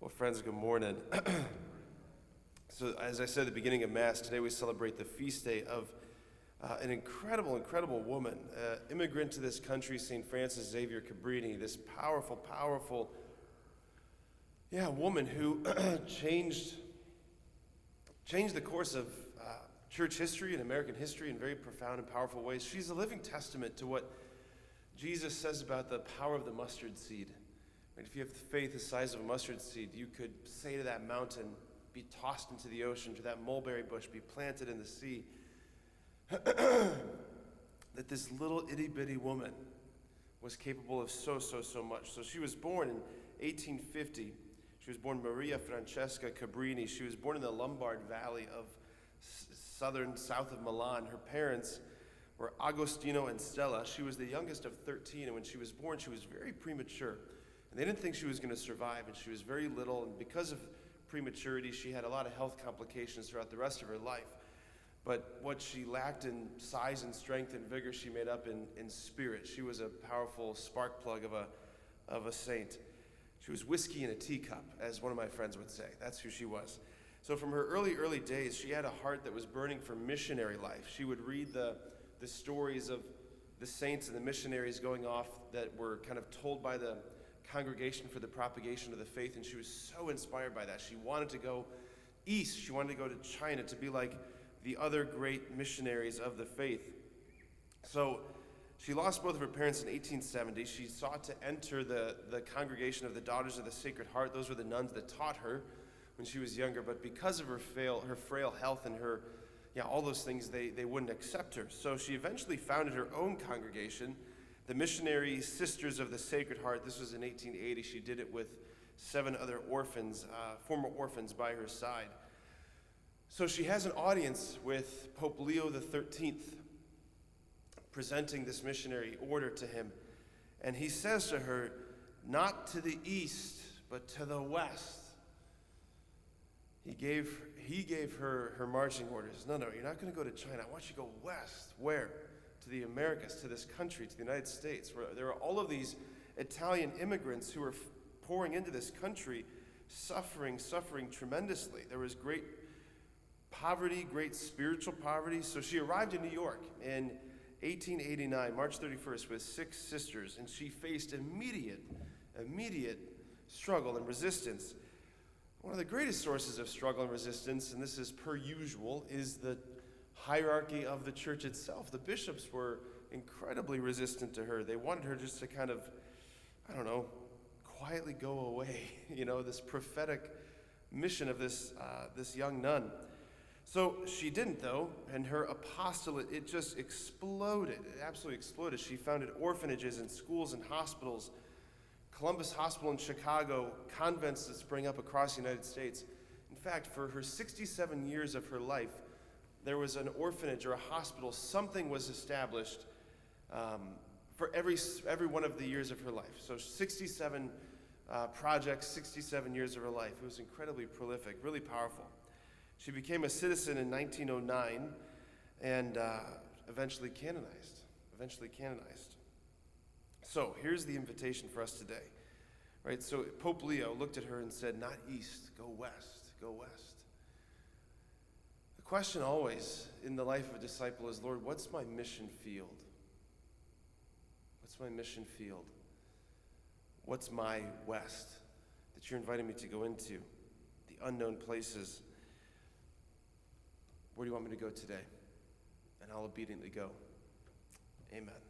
Well, friends, good morning. So, as I said at the beginning of Mass, today we celebrate the feast day of an incredible woman, immigrant to this country, St. Francis Xavier Cabrini, this powerful, woman who changed the course of church history and American history in very profound and powerful ways. She's a living testament to what Jesus says about the power of the mustard seed. Right? If you have faith the size of a mustard seed, you could say to that mountain, be tossed into the ocean, to that mulberry bush, be planted in the sea. That this little itty-bitty woman was capable of so much. So she was born in 1850. She was born Maria Francesca Cabrini. She was born in the Lombard Valley of south of Milan. Her parents were Agostino and Stella. She was the youngest of 13, and when she was born, she was very premature. And they didn't think she was going to survive, and she was very little, and because of prematurity, she had a lot of health complications throughout the rest of her life. But what she lacked in size and strength and vigor, she made up in spirit. She was a powerful spark plug of a saint. She was whiskey in a teacup, as one of my friends would say. That's who she was. So from her early days, she had a heart that was burning for missionary life. She would read the stories of the saints and the missionaries going off that were kind of told by the Congregation for the Propagation of the Faith, and she was so inspired by that. She wanted to go east. She wanted to go to China to be like the other great missionaries of the faith. So she lost both of her parents in 1870. She sought to enter the Congregation of the Daughters of the Sacred Heart. Those were the nuns that taught her when she was younger, but because of her frail health and her, all those things, they wouldn't accept her. So she eventually founded her own congregation, the Missionary Sisters of the Sacred Heart. This was in 1880. She did it with 7 other orphans, former orphans by her side. So she has an audience with Pope Leo XIII, presenting this missionary order to him. And he says to her, not to the east, but to the west. He gave her marching orders. No, you're not going to go to China. I want you to go west. Where? To the Americas, to this country, to the United States, where there are all of these Italian immigrants who are pouring into this country, suffering tremendously. There was great poverty, great spiritual poverty. So she arrived in New York in 1889, March 31st, with 6 sisters, and she faced immediate struggle and resistance. One of the greatest sources of struggle and resistance, and this is per usual, is the hierarchy of the church itself. The bishops were incredibly resistant to her. They wanted her just to kind of, quietly go away, this prophetic mission of this young nun. So she didn't, though, and her apostolate, it just exploded. It absolutely exploded. She founded orphanages and schools and hospitals, Columbus Hospital in Chicago, convents that sprang up across the United States. In fact, for her 67 years of her life, there was an orphanage or a hospital. Something was established for every one of the years of her life. So 67 projects, 67 years of her life. It was incredibly prolific, really powerful. She became a citizen in 1909 and eventually canonized. So here's the invitation for us today, right? So Pope Leo looked at her and said, not east, go west, go west. The question always in the life of a disciple is, Lord, what's my mission field? What's my mission field? What's my west that you're inviting me to go into? The unknown places. Where do you want me to go today? And I'll obediently go. Amen.